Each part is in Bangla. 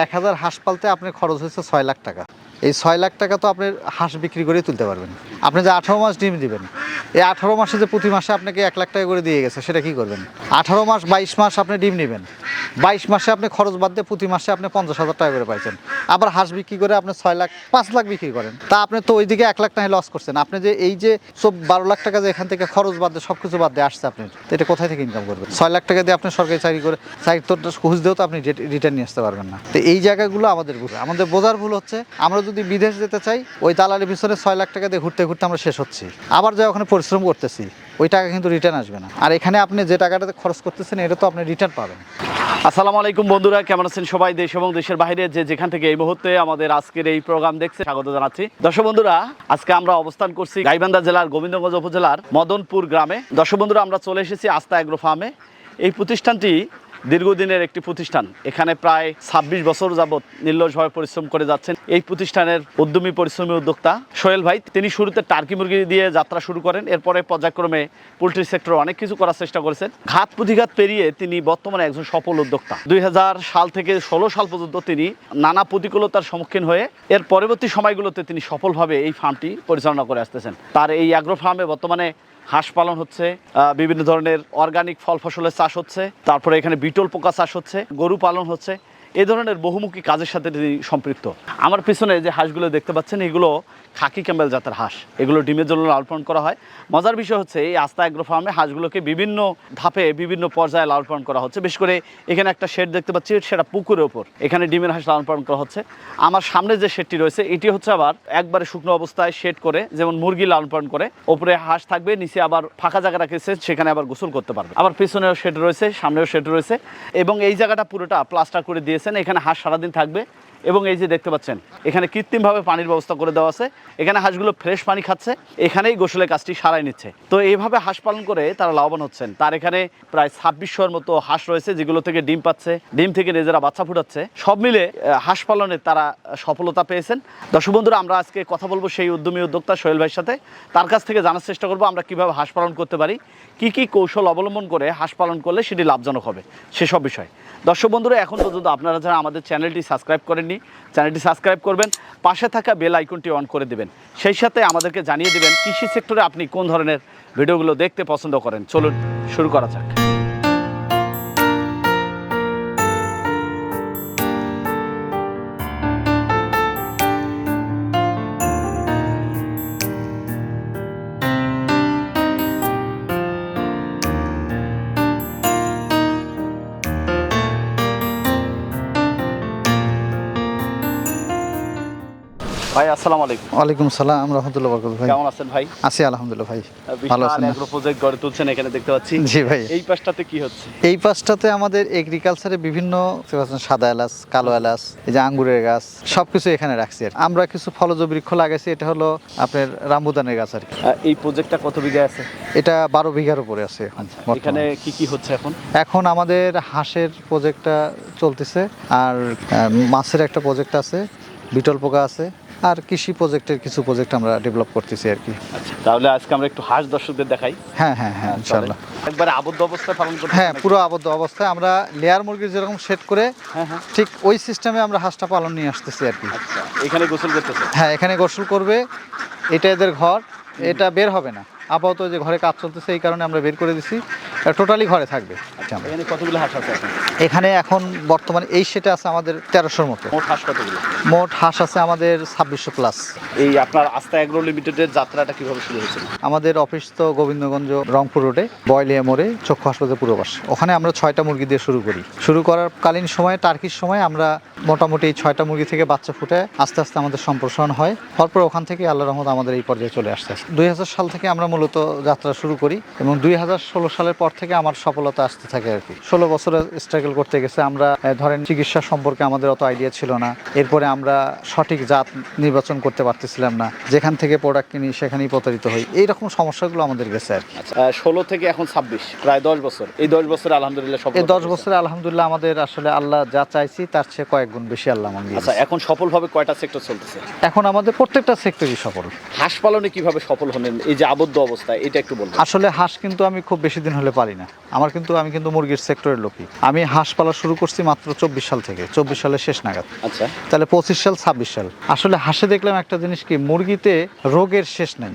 1000 হাঁস পালতে আপনার খরচ হয়েছে 6 লাখ টাকা। এই 6 লাখ টাকা তো আপনি হাঁস বিক্রি করেই তুলতে পারবেন। আপনি যে 18 মাস ডিম দিবেন, এই 18 মাসে যে প্রতি মাসে আপনাকে 1 লাখ টাকা করে দিয়ে গেছে, সেটা কি করবেন? 18 মাস 22 মাস আপনি ডিম নেবেন, 22 মাসে আপনি খরচ বাদ দিয়ে প্রতি মাসে আপনি 50,000 টাকা করে পাইছেন। আবার হাঁস বিক্রি করে আপনি 6 লাখ 5 লাখ বিক্রি করেন, তা আপনি তো ওইদিকে 1 লাখ টাকা লস করছেন। আপনি যে এই যে 12 লাখ টাকা যে এখান থেকে খরচ বাদ দিয়ে সব কিছু বাদ দিয়ে আসছে, আপনি তো এটা কোথায় থেকে ইনকাম করবেন? 6 লাখ টাকা দিয়ে আপনি সরকারি চাকরি করে তো ঘুষ দিয়েও তো আপনি রিটার্ন নিয়ে আসতে পারবেন না। তো এই জায়গাগুলো আমাদের বোঝার ভুল হচ্ছে। আমরা যদি বিদেশ যেতে চাই, ওই দালালির পিছনে 6 লাখ টাকা দিয়ে ঘুরতে ঘুরতে আমরা শেষ হচ্ছি। আবার যা ওখানে পরিশ্রম করতেছি, ওই টাকা কিন্তু রিটার্ন আসবে না। আর এখানে আপনি যে টাকাটাতে খরচ করতেছেন, এটা তো আপনি রিটার্ন পাবেন। আসসালামু আলাইকুম বন্ধুরা, কেমন আছেন সবাই? দেশ এবং দেশের বাইরে যেখান থেকে এই মুহূর্তে আমাদের আজকের এই প্রোগ্রাম দেখছে, স্বাগত জানাচ্ছি। দর্শক বন্ধুরা, আজকে আমরা অবস্থান করছি গাইবান্ধা জেলার গোবিন্দগঞ্জ উপজেলার মদনপুর গ্রামে। দর্শক বন্ধুরা, আমরা চলে এসেছি আস্থা এগ্রো ফার্মে। এই প্রতিষ্ঠানটি দীর্ঘদিনের একটি প্রতিষ্ঠান। এখানে প্রায় 26 বছর যাবৎ নির্লসভাবে পরিশ্রম করে যাচ্ছেন এই প্রতিষ্ঠানের উদ্যমী পরিশ্রমী উদ্যোক্তা সোহেল ভাই। তিনি শুরুতে টার্কি মুরগি দিয়ে যাত্রা শুরু করেন, এরপরে পর্যায়ক্রমে পোলট্রি সেক্টরে অনেক কিছু করার চেষ্টা করেছেন। ঘাত প্রতিঘাত পেরিয়ে তিনি বর্তমানে একজন সফল উদ্যোক্তা। 2000 সাল থেকে 16 সাল পর্যন্ত তিনি নানা প্রতিকূলতার সম্মুখীন হয়ে এর পরবর্তী সময়গুলোতে তিনি সফলভাবে এই ফার্মটি পরিচালনা করে আসতেছেন। তার এই অ্যাগ্রো ফার্মে বর্তমানে হাঁস পালন হচ্ছে, বিভিন্ন ধরনের অর্গানিক ফল ফসলের চাষ হচ্ছে, তারপরে এখানে বিটল পোকা চাষ হচ্ছে, গরু পালন হচ্ছে। এই ধরনের বহুমুখী কাজের সাথে তিনি সম্পৃক্ত। আমার পিছনে যে হাঁসগুলো দেখতে পাচ্ছেন, এগুলো খাকি ক্যাম্বেল জাতের হাঁস। এগুলো ডিমের জন্য লালন পালন করা হয়। মজার বিষয় হচ্ছে, এই আস্থা এগ্রো ফার্মে হাঁসগুলোকে বিভিন্ন ধাপে বিভিন্ন পর্যায়ে লালন পালন করা হচ্ছে। বিশেষ করে এখানে একটা শেড দেখতে পাচ্ছি, সেটা পুকুরের ওপর। এখানে ডিমের হাঁস লালন পালন করা হচ্ছে। আমার সামনে যে শেডটি রয়েছে, এটি হচ্ছে আবার একবারে শুকনো অবস্থায় শেড করে, যেমন মুরগি লালন পালন করে, ওপরে হাঁস থাকবে, নিচে আবার ফাঁকা জায়গা রেখেছে, সেখানে আবার গোসল করতে পারবে। আবার পিছনেও শেড রয়েছে, সামনেও শেড রয়েছে, এবং এই জায়গাটা পুরোটা প্লাস্টার করে দিয়েছেন। এখানে হাঁস সারাদিন থাকবে। এবং এই যে দেখতে পাচ্ছেন, এখানে কৃত্রিমভাবে পানির ব্যবস্থা করে দেওয়া আছে। এখানে হাঁসগুলো ফ্রেশ পানি খাচ্ছে, এখানেই গোসলের কাজটি সারাই নিচ্ছে। তো এইভাবে হাঁস পালন করে তারা লাভবান হচ্ছেন। তার এখানে প্রায় 2600-এর মতো হাঁস রয়েছে, যেগুলো থেকে ডিম পাচ্ছে, ডিম থেকে নিজেরা বাচ্চা ফুটাচ্ছে। সব মিলে হাঁস পালনে তারা সফলতা পেয়েছেন। দর্শক বন্ধুরা, আমরা আজকে কথা বলবো সেই উদ্যমী উদ্যোক্তা সোহেল ভাইয়ের সাথে। তার কাছ থেকে জানার চেষ্টা করবো আমরা কীভাবে হাঁস পালন করতে পারি, কী কী কৌশল অবলম্বন করে হাঁস পালন করলে সেটি লাভজনক হবে, সেসব বিষয়। দর্শক বন্ধুরা, এখন পর্যন্ত আপনারা যারা আমাদের চ্যানেলটি সাবস্ক্রাইব করেননি, চ্যানেলটি সাবস্ক্রাইব করবেন, পাশে থাকা বেল আইকনটি অন করে দেবেন। সেই সাথে আমাদেরকে জানিয়ে দেবেন কৃষি সেক্টরে আপনি কোন ধরনের ভিডিওগুলো দেখতে পছন্দ করেন। চলুন শুরু করা যাক। ভাই আসসালামু আলাইকুম। ওয়ালাইকুম সালাম রহমতুল্লাহ বরকাতুহু। ভাই কেমন আছেন ভাই? আছি আলহামদুলিল্লাহ। ভাই ভালো বিশাল আছেন? এগ্রো প্রজেক্ট গড়ে তুলছেন এখানে দেখতে পাচ্ছি। জি ভাই। এই পাশটাতে কি হচ্ছে? এই পাশটাতে আমাদের এগ্রিকালচারে বিভিন্ন সাদা এলাচ, কালো এলাচ, এই যে আঙ্গুরের গাছ, সবকিছু এখানে রাখছি। আর আমরা কিছু ফলজ বৃক্ষ লাগাইছি। এটা হলো আপনার রামবুদানের গাছ আর কি। এই প্রজেক্টটা কত বিঘা আছে? এটা 12 বিঘার উপরে আছে এখন। এখানে কি কি হচ্ছে এখন? এখন আমাদের হাঁসের প্রজেক্টটা চলতেছে, আর মাছের একটা প্রজেক্ট আছে, বিটল পোকা আছে, আর কৃষি প্রজেক্টের কিছু প্রজেক্ট আমরা ডেভেলপ করতেছি আর কি। আচ্ছা, তাহলে আজকে আমরা একটু হাঁস দর্শকদের দেখাই। হ্যাঁ হ্যাঁ হ্যাঁ, ইনশাআল্লাহ। একবারে আবদ্ধ অবস্থায় পালন করতে? হ্যাঁ, পুরো আবদ্ধ অবস্থায়। আমরা লেয়ার মুরগির যেরকম সেট করে, হ্যাঁ হ্যাঁ, ঠিক ওই সিস্টেমে আমরা হাঁসটা পালন নিয়ে আসতেছি আর কি। আচ্ছা, এখানে গোসল করতেছে? হ্যাঁ, এখানে গোসল করবে। এটা এদের ঘর, এটা বের হবে না। আপাতত যে ঘরে কাজ চলতেছে, এই কারণে আমরা বের করে দিছি। টোটালি ঘরে থাকবে। আচ্ছা, এখানে কতগুলো হাঁস আছে এখন? এখানে এখন বর্তমানে এই সেটে আছে আমাদের 1300-র মতো। মোট হাঁস কতগুলো? মোট হাঁস আছে আমাদের 2600 প্লাস। এই আপনার আস্থা এগ্রো লিমিটেডের যাত্রাটা কিভাবে শুরু হয়েছিল? আমাদের অফিস তো গোবিন্দগঞ্জ রংপুর রোডে বয়লিয়া মোড়ে চক্ষু হাসপাতালের পূর্ব পাশে। ওখানে আমরা 6টা মুরগি দিয়ে শুরু করি। শুরু করার কালীন সময়ে, টার্কির সময়, আমরা মোটামুটি এই 6টা মুরগি থেকে বাচ্চা ফুটে আস্তে আস্তে আমাদের সম্প্রসারণ হয়। তারপর ওখান থেকে আল্লাহর রহমত আমাদের এই পর্যায়ে চলে আসতে। 2000 সাল থেকে আমরা মূলত যাত্রা শুরু করি, এবং 2016 সালের পর থেকে আমার সফলতা আসতে থাকে আর কি। 16 বছরে স্ট্রাগল করতে গেছে। আমরা ধরেন চিকিৎসা সম্পর্কে আমাদের অত আইডিয়া ছিল না। এরপরে আমরা সঠিক জাত নির্বাচন করতে পারতেছিলাম না। যেখান থেকে প্রোডাক্ট কিনি সেখানেই প্রতারিত হই। এইরকম সমস্যাগুলো আমাদের গেছে আর কি। 16 থেকে এখন 26, প্রায় 10 বছর। এই 10 বছরে আলহামদুলিল্লাহ সফল। এই 10 বছরে আলহামদুলিল্লাহ আমাদের আসলে আল্লাহ যা চাইছি তার চেয়ে কয়েক গুণ বেশি আল্লাহ আমাকে দিয়েছে। আচ্ছা, এখন সফলভাবে কয়টা সেক্টর চলতেছে? এখন আমাদের প্রত্যেকটা সেক্টরই সফল। হাঁস পালনে কিভাবে সফল হলেন এই যে আবদ্ধ অবস্থায়, এটা একটু বলুন। আসলে হাঁস কিন্তু আমি খুব বেশি দিন হলে পারি না। আমি কিন্তু মুরগির সেক্টরের লোকই। আমি হাঁস পালা শুরু করছি মাত্র 24 সাল থেকে, 24 সালের শেষ নাগাদ। আচ্ছা। তাহলে 25 সাল 26 সাল আসলে হাঁসে দেখলাম একটা জিনিস কি, মুরগিতে রোগের শেষ নেই।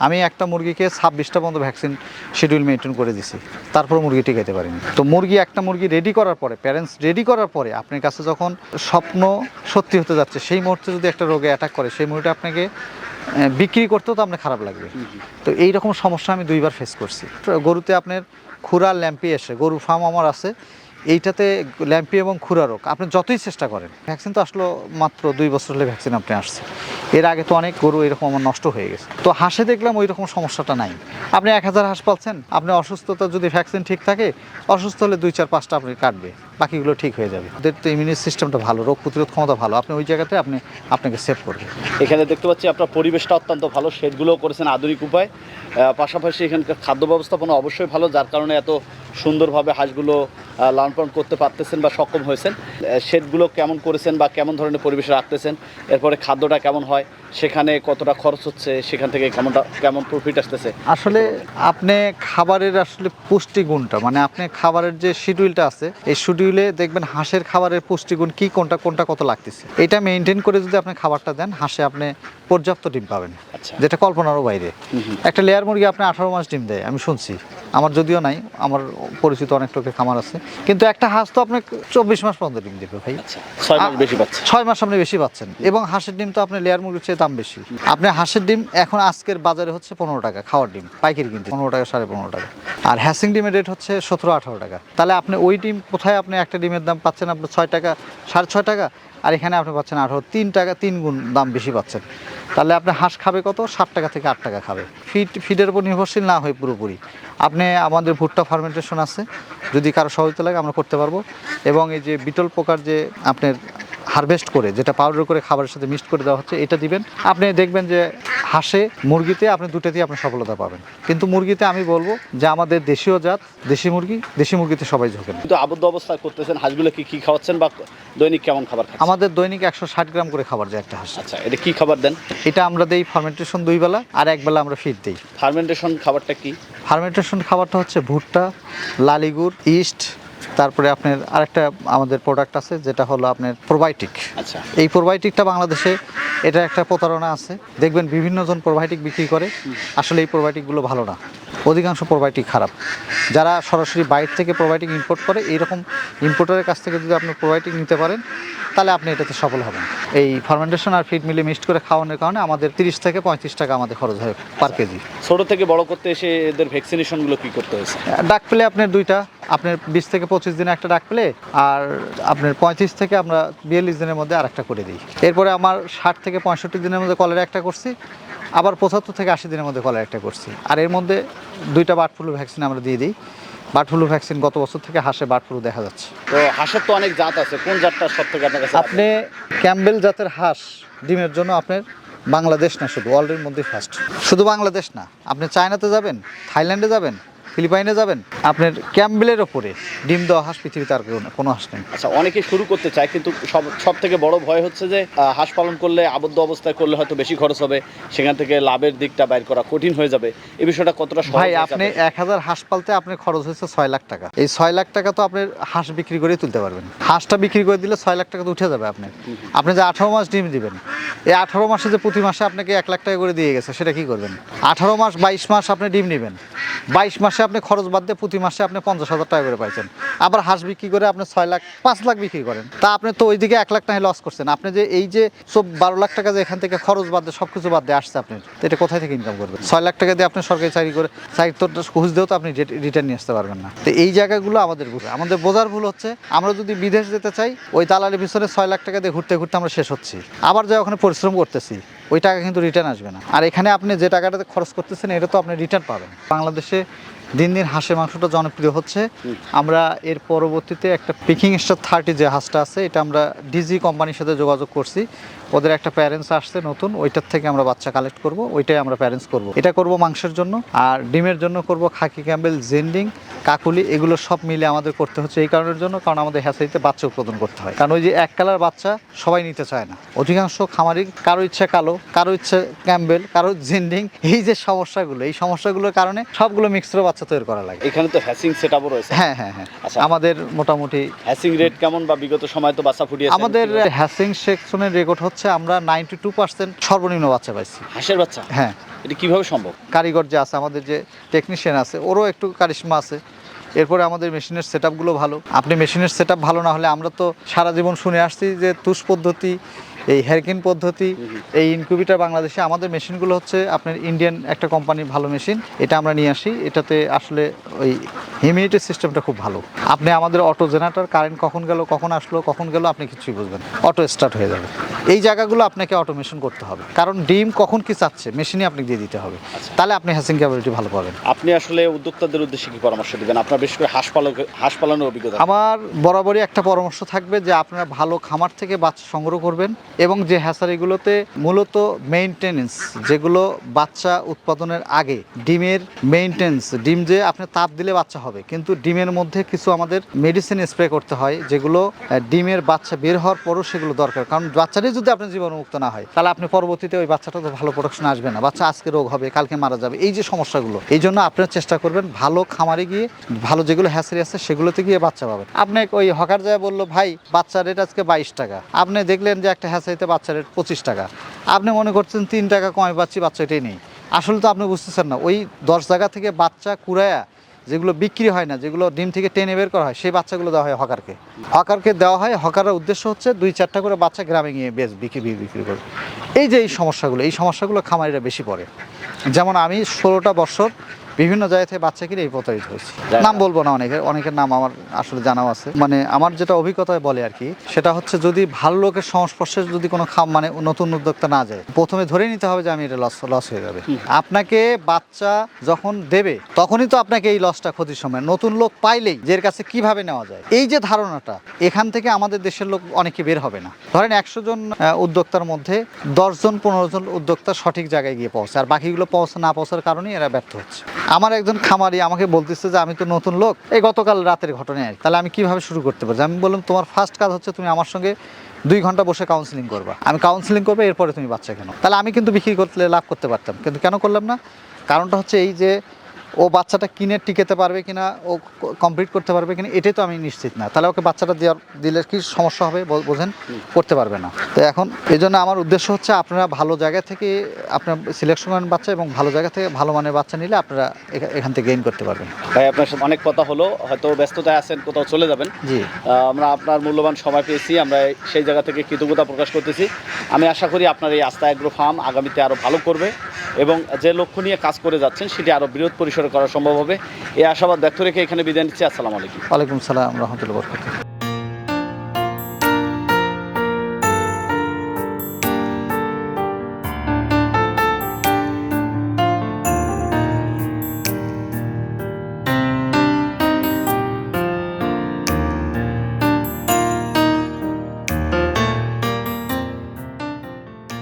আমি একটা মুরগিকে 26টা পর্যন্ত ভ্যাকসিন শিডিউল মেনটেন করে দিছি, তারপর মুরগি টিকাইতে পারিনি। তো একটা মুরগি রেডি করার পরে, প্যারেন্টস রেডি করার পরে আপনার কাছে যখন স্বপ্ন সত্যি হতে যাচ্ছে, সেই মুহূর্তে যদি একটা রোগে অ্যাটাক করে, সেই মুহূর্তে আপনাকে বিক্রি করতেও তো আপনার খারাপ লাগবে। তো এই রকম সমস্যা আমি 2বার ফেস করছি। তো গরুতে আপনার খুরা ল্যাম্পি এসে, গরু ফার্ম আমার আছে, এইটাতে ল্যাম্পি এবং খুরা রোগ আপনি যতই চেষ্টা করেন, ভ্যাকসিন তো আসলো মাত্র 2 বছর হলে ভ্যাকসিন আপনি আসছে। এর আগে তো অনেক গরু এরকম আমার নষ্ট হয়ে গেছে। তো হাঁসে দেখলাম ওই রকম সমস্যাটা নাই। আপনি 1000 হাঁস পালছেন, আপনি অসুস্থতা যদি ভ্যাকসিন ঠিক থাকে, অসুস্থ হলে 2, 4, 5টা আপনি কাটবে, বাকিগুলো ঠিক হয়ে যাবে। ওদের তো ইমিউনি সিস্টেমটা ভালো, রোগ প্রতিরোধ ক্ষমতা ভালো, আপনি ওই জায়গাতে আপনাকে সেভ করবে। এখানে দেখতে পাচ্ছি আপনার পরিবেশটা অত্যন্ত ভালো, শেডগুলোও করেছেন আধুনিক উপায়, পাশাপাশি এখানকার খাদ্য ব্যবস্থাপনা অবশ্যই ভালো, যার কারণে এত সুন্দরভাবে হাঁসগুলো লালন পালন করতে পারতেছেন বা সক্ষম হয়েছেন। শেডগুলো কেমন করেছেন বা কেমন ধরনের পরিবেশে রাখতেছেন, এরপরে খাদ্যটা কেমন হয়, সেখানে কতটা খরচ হচ্ছে, সেখান থেকে কেমন প্রফিট আসতেছে? আসলে আপনি খাবারের আসলে পুষ্টিগুণটা, মানে আপনি খাবারের যে শিডিউলটা আছে, এই শিডিউলে দেখবেন হাঁসের খাবারের পুষ্টিগুণ কি, কোনটা কত লাগতেছে, এটা মেনটেন করে যদি আপনি খাবারটা দেন, হাঁসে আপনি পর্যাপ্ত ডিম পাবেন। আচ্ছা। যেটা কল্পনারও বাইরে। একটা লেয়ার মুরগি আপনি 18 মাস ডিম দেয়, আমি শুনছি, আমার যদিও নাই, আমার পরিচিত অনেক লোকের খামার আছে, কিন্তু একটা হাঁস তো আপনি 24 মাস পর্যন্ত ডিম দেবে ভাই। আচ্ছা, 6 মাস বেশি পাচ্ছে। 6 মাস আপনি বেশি পাচ্ছেন, এবং হাঁসের ডিম তো আপনি লেয়ার মুরগির চেয়ে দাম বেশি। আপনি হাঁসের ডিম এখন আজকের বাজারে হচ্ছে 15 টাকা, খাওয়ার ডিম পাইকারি কিনতে 15 টাকা, 15.5 টাকা, আর হ্যাসিং ডিমের রেট হচ্ছে 17-18 টাকা। তাহলে আপনি ওই ডিম কোথায়, আপনি একটা ডিমের দাম পাচ্ছেন আপনি 6 টাকা, 6.5 টাকা, আর এখানে আপনি পাচ্ছেন 18, 3 টাকা, 3 গুণ দাম বেশি পাচ্ছেন। তাহলে আপনি হাঁস খাবে কত, 7 টাকা থেকে 8 টাকা খাবে। ফিডের উপর নির্ভরশীল না হয় পুরোপুরি। আপনি আমাদের ভুট্টা ফার্মেন্টেশন আছে, যদি কারো সহযোগিতা লাগে আমরা করতে পারবো। এবং এই যে বিটল পোকার যে আপনার হারভেস্ট করে, যেটা পাউডার করে খাবারের সাথে মিক্সড করে দেওয়া হচ্ছে, এটা দিবেন, আপনি দেখবেন যে হাঁসে, মুরগিতে আপনি দুটোতেই আপনি সফলতা পাবেন। কিন্তু মুরগিতে আমি বলবো যে আমাদের দেশীয় জাত, দেশি মুরগিতে সবাই ঝোঁকেন। কিন্তু আবদ্ধ অবস্থায় করতেছেন, হাঁসগুলো কি খাওয়াচ্ছেন বা দৈনিক কেমন খাবার খাচ্ছেন? আমাদের দৈনিক 160 গ্রাম করে খাবার যায় একটা হাঁস। আচ্ছা, এটা কি খাবার দেন? এটা আমরা দেই ফার্মেন্টেশন 2 বেলা, আর 1 বেলা আমরা ফিড দিই। ফার্মেন্টেশন খাবারটা কি? ফার্মেন্টেশন খাবারটা হচ্ছে ভুট্টা, লালিগুড়, ইস্ট, তারপরে আপনার আরেকটা আমাদের প্রোডাক্ট আছে যেটা হলো আপনার প্রোবায়োটিক। আচ্ছা। এই প্রোবায়োটিকটা বাংলাদেশে এটা একটা প্রতারণা আছে, দেখবেন বিভিন্ন জন প্রোবায়োটিক বিক্রি করে, আসলে এই প্রোবায়োটিকগুলো ভালো না, অধিকাংশ প্রোবায়োটিক খারাপ। যারা সরাসরি বাইরে থেকে প্রোবায়োটিক ইম্পোর্ট করে, এইরকম ইম্পোর্টারের কাছ থেকে যদি আপনি প্রোবায়োটিক নিতে পারেন, তাহলে আপনি এটাতে সফল হবেন। এই ফার্মেন্টেশন আর ফিড মিলে মিক্সড করে খাওয়ানোর কারণে আমাদের 30 থেকে 35 টাকা আমাদের খরচ হয় পার কেজি। ছোট থেকে বড় করতে এসে এদের ভ্যাকসিনেশনগুলো কি করতে হয়েছে? ডাক পেলে আপনার 2টা, আপনার 20 থেকে 25 দিনে একটা ডাক পেলে, আর আপনার 35 থেকে আমরা 42 দিনের মধ্যে আরেকটা করে দিই। এরপরে আমার 60 থেকে 65 দিনের মধ্যে কলেরা একটা করছি, আবার 75 থেকে 80 দিনের মধ্যে কলেরা একটা করছি, আর এর মধ্যে 2টা বার্ড ফ্লু ভ্যাকসিন আমরা দিয়ে দিই। বার্ড ফ্লু ভ্যাকসিন গত বছর থেকে হাঁসে বার্ড ফ্লু দেখা যাচ্ছে। তো হাঁসের তো অনেক জাত আছে, কোন জাতটা সব থেকে আপনার কাছে? আপনি ক্যাম্বেল জাতের হাঁস ডিমের জন্য আপনার বাংলাদেশ না, শুধু ওয়ার্ল্ডের মধ্যে ফার্স্ট। শুধু বাংলাদেশ না, আপনি চায়নাতে যাবেন, থাইল্যান্ডে যাবেন, ফিলিপাইনে যাবেন, আপনার ক্যাম্বেলের ওপরে ডিম দেওয়া হাঁস পৃথিবীতে আর কোনো হাঁস নেই। আচ্ছা, অনেকে শুরু করতে চায়, কিন্তু সব থেকে বড় ভয় হচ্ছে যে হাঁস পালন করলে, আবদ্ধ অবস্থায় করলে হয়তো বেশি খরচ হবে, সেখান থেকে লাভের দিকটা বাইর করা কঠিন হয়ে যাবে। এই বিষয়টা কতটা সহজ? ভাই, আপনি 1000 হাঁস পালতে আপনার খরচ হয়েছে 6 লাখ টাকা। এই 6 লাখ টাকা তো আপনি হাঁস বিক্রি করে তুলতে পারবেন। হাঁসটা বিক্রি করে দিলে 6 লাখ টাকা তো উঠে যাবে। আপনি যে 18 মাস ডিম দিবেন, এই 18 মাসে যে প্রতি মাসে আপনাকে 1 লাখ টাকা করে দিয়ে গেছে, সেটা কি করবেন? 18 মাস 22 মাস আপনি ডিম নেবেন, 22 মাসে আপনি খরচ বাদ দিয়ে প্রতি মাসে আপনি 50,000 টাকা করে পাইছেন। আবার হাঁস বিক্রি করে আপনি 6 লাখ, 5 লাখ বিক্রি করেন, তা আপনি তো ওইদিকে 1 লাখ টাকা লস করছেন। আপনি যে এই যে 12 লাখ টাকা যে এখান থেকে খরচ বাদ দিয়ে সব কিছু বাদ দিয়ে আসছে, আপনি তো এটা কোথায় থেকে ইনকাম করবেন? 6 লাখ টাকা দিয়ে আপনি সরকারি চাকরি করে তো ঘুষ দিয়েও তো আপনি রিটার্ন নিয়ে আসতে পারবেন না। তো এই জায়গাগুলো আমাদের বোঝার ভুল হচ্ছে। আমরা যদি বিদেশ যেতে চাই, ওই দালালের পিছনে 6 লাখ টাকা দিয়ে ঘুরতে ঘুরতে আমরা শেষ হচ্ছি। আবার যা ওখানে পরিশ্রম করতেছি, ওই টাকা কিন্তু রিটার্ন আসবে না। আর এখানে আপনি যে টাকাটাতে খরচ করতেছেন, এটা তো আপনি রিটার্ন পাবেন। বাংলাদেশে দিন দিন হাঁসের মাংসটা জনপ্রিয় হচ্ছে। আমরা এর পরবর্তীতে একটা পিকিং স্টার 30 যে হাঁসটা আছে, এটা আমরা ডিজি কোম্পানির সাথে যোগাযোগ করছি। ওদের একটা প্যারেন্টস আসছে নতুন, ওইটার থেকে আমরা বাচ্চা কালেক্ট করব, ওইটাই আমরা প্যারেন্টস করব। এটা করব মাংসের জন্য, আর ডিমের জন্য করব খাকি ক্যাম্বেল, জেন্ডিং, কাকুলি, এগুলো সব মিলে আমাদের করতে হচ্ছে এই কারণের জন্য, কারণ আমাদের হ্যাচারিতে বাচ্চা উৎপাদন করতে হয়। কারণ ওই যে এক কালার বাচ্চা সবাই নিতে চায় না। অধিকাংশ খামারি, কারো ইচ্ছা কালো, কারো ইচ্ছা ক্যাম্বেল, কারো জেন্ডিং। এই যে সমস্যাগুলো, এই সমস্যাগুলোর কারণে সবগুলো মিক্সড বাচ্চা বাচ্চা তৈরি করা লাগে। এখানে তো হ্যাসিং সেটআপও রয়েছে। হ্যাঁ হ্যাঁ হ্যাঁ, আচ্ছা। আমাদের মোটামুটি হ্যাসিং রেট কেমন বা বিগত সময় তো বাচ্চা ফুটিয়েছে আমাদের হ্যাসিং সেকশনের রেকর্ড হচ্ছে আমরা 92% সর্বনিম্ন বাচ্চা পাইছি। হাঁসের বাচ্চা? হ্যাঁ, এটা কিভাবে সম্ভব? কারিগর যে আছে, আমাদের যে টেকনিশিয়ান আছে, ওরও একটু কারিশমা আছে। এরপরে আমাদের মেশিনের সেটআপগুলো ভালো। আপনি মেশিনের সেটআপ ভালো না হলে, আমরা তো সারা জীবন শুনে আসছি যে তুষ পদ্ধতি, এই হ্যারকিন পদ্ধতি, এই ইনকিউবেটর বাংলাদেশে, আমাদের মেশিনগুলো হচ্ছে আপনার ইন্ডিয়ান একটা কোম্পানির ভালো মেশিন, এটা আমরা নিয়ে আসি। এটাতে আসলে ওই হিউমিডিটি সিস্টেমটা খুব ভালো। আপনি আমাদের অটো জেনারেটর, কারেন্ট কখন গেল কখন আসলো কখন গেল আপনি কিছুই বুঝবেন, অটো স্টার্ট হয়ে যাবে। এই জায়গাগুলো আপনাকে অটোমেশন করতে হবে, কারণ ডিম কখন কি চাচ্ছে মেশিনই আপনি দিয়ে দিতে হবে, তাহলে আপনি হ্যাসিং ক্যাপাবিলিটি ভালো পাবেন। আপনি আসলে উদ্যোক্তাদের উদ্দেশ্যে কি পরামর্শ দিবেন? আপনার বিশেষ করে হাঁস পালনের অভিজ্ঞতা। আমার বরাবরই একটা পরামর্শ থাকবে যে আপনারা ভালো খামার থেকে বাচ্চা সংগ্রহ করবেন, এবং যে হ্যাচারিগুলোতে মূলত মেইনটেনেন্স, যেগুলো বাচ্চা উৎপাদনের আগে ডিমের মেইনটেনেন্স, ডিম যে আপনি তাপ দিলে বাচ্চা হবে, কিন্তু ডিমের মধ্যে কিছু আমাদের মেডিসিন স্প্রে করতে হয়, যেগুলো ডিমের বাচ্চা বের হওয়ার পরও সেগুলো দরকার। কারণ বাচ্চাটাই যদি আপনার জীবাণুমুক্ত না হয়, তাহলে আপনি পরবর্তীতে ওই বাচ্চাটা তো ভালো প্রোডাকশন আসবে না, বাচ্চা আজকে রোগ হবে কালকে মারা যাবে, এই যে সমস্যাগুলো। এই জন্য আপনারা চেষ্টা করবেন ভালো খামারে গিয়ে, ভালো যেগুলো হ্যাচারি আছে সেগুলোতে গিয়ে বাচ্চা পাবেন। আপনি ওই হকার যায় বললো ভাই বাচ্চার রেট আজকে 22 টাকা, আপনি দেখলেন যে একটা হ্যাচারিতে বাচ্চার রেট 25 টাকা, আপনি মনে করছেন 3 টাকা কমে পাচ্ছি, বাচ্চা এটাই নেই। আসলে তো আপনি বুঝতেছেন না, ওই 10 জায়গা থেকে বাচ্চা কুড়ায়া যেগুলো বিক্রি হয় না, যেগুলো ডিম থেকে টেনে বের করা হয়, সেই বাচ্চাগুলো দেওয়া হয় হকারকে। হকারকে দেওয়া হয়, হকারের উদ্দেশ্য হচ্ছে 2-4টা করে বাচ্চা গ্রামে গিয়ে বিক্রি করে। এই যে এই সমস্যাগুলো খামারিরা বেশি পড়ে। যেমন আমি 16টা বছর বিভিন্ন জায়গা থেকে বাচ্চা কিনে এই প্রতারিত হয়েছি। নাম বলবো না, অনেকের নাম আমার আসলে জানাও আছে। মানে আমার যেটা অভিজ্ঞতায় বলে আর কি, সেটা হচ্ছে যদি ভালো লোকের সংস্পর্শে যদি কোনো মানে নতুন উদ্যোক্তা না যায়, প্রথমে ধরে নিতে হবে যে আমি এটা লস হয়ে যাবে। আপনাকে বাচ্চা যখন দেবে তখনই তো আপনাকে এই লসটা, ক্ষতির সময় নতুন লোক পাইলেই যে এর কাছে কিভাবে নেওয়া যায়, এই যে ধারণাটা, এখান থেকে আমাদের দেশের লোক অনেকে বের হবে না। ধরেন 100 জন উদ্যোক্তার মধ্যে 10-15 জন উদ্যোক্তা সঠিক জায়গায় গিয়ে পৌঁছে, আর বাকিগুলো না পৌঁছার কারণেই এরা ব্যর্থ হচ্ছে। আমার একজন খামারি আমাকে বলতেছে যে আমি তো নতুন লোক, এই গতকাল রাতের ঘটনা, তাহলে আমি কিভাবে শুরু করতে পারি? আমি বললাম তোমার ফার্স্ট কাজ হচ্ছে তুমি আমার সঙ্গে 2 ঘন্টা বসে কাউন্সিলিং করবা, আমি কাউন্সিলিং করবো, এরপরে তুমি বাচ্চা কেন। তাহলে আমি কিন্তু বিক্রি করতে লাভ করতে পারতাম, কিন্তু কেন করলাম না? কারণটা হচ্ছে এই যে ও বাচ্চাটা কিনে টিকেতে পারবে কিনা, ও কমপ্লিট করতে পারবে কিনা, এটাই তো আমি নিশ্চিত না। তাহলে ওকে বাচ্চাটা দিলে কি সমস্যা হবে বোঝেন, করতে পারবে না। তো এখন এই জন্য আমার উদ্দেশ্য হচ্ছে আপনারা ভালো জায়গা থেকে আপনার সিলেকশন করেন বাচ্চা, এবং ভালো জায়গা থেকে ভালো মানের বাচ্চা নিলে আপনারা এখান থেকে গেইন করতে পারবেন। ভাই আপনার সাথে অনেক কথা হলো, হয়তো ব্যস্ততায় আছেন, কোথাও চলে যাবেন। জি, আমরা আপনার মূল্যবান সময় পেয়েছি, আমরা সেই জায়গা থেকে কৃতজ্ঞতা প্রকাশ করতেছি। আমি আশা করি আপনার এই আস্থা এগ্রো ফার্ম আগামীতে আরও ভালো করবে, এবং যে লক্ষ্য নিয়ে কাজ করে যাচ্ছেন সেটি আরও বৃহৎ পরিসরে করা সম্ভব হবে। এই আশাবাদ ব্যক্ত রেখে এখানে বিদায় নিচ্ছি। আসসালামু আলাইকুম। ওয়ালাইকুম সালাম রহমতুল্লাহ বরকাতুহু।